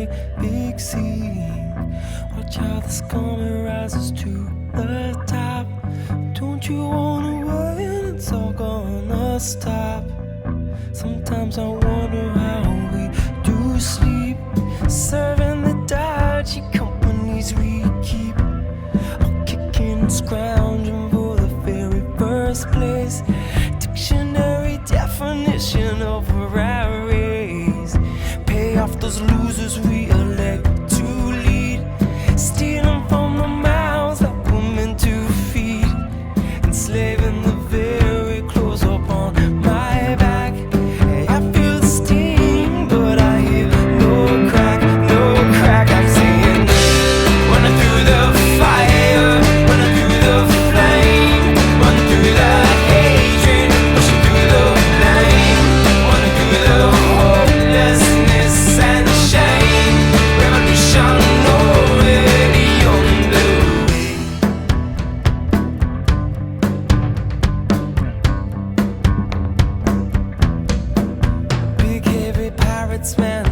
great big scene. Watch how the scum rises to the top. Don't you wanna worry, it's all gonna stop. Sometimes I wonder how we do sleep, serving the dodgy companies we keep, all kicking and scrounging for the very first place. Dictionary definition of a rat race. Pay off those losers we elect to lead, stealing from the mouths that we're meant to feed, enslaving the very clothes upon my back. Hey, I feel the steam, but I hear no crack, no crack. I'm saying, running through the fire, running through the flame, running through the hatred, pushing through the blame, running through the hopelessness and shame. Revolution already on the way. Big heavy pirates, man,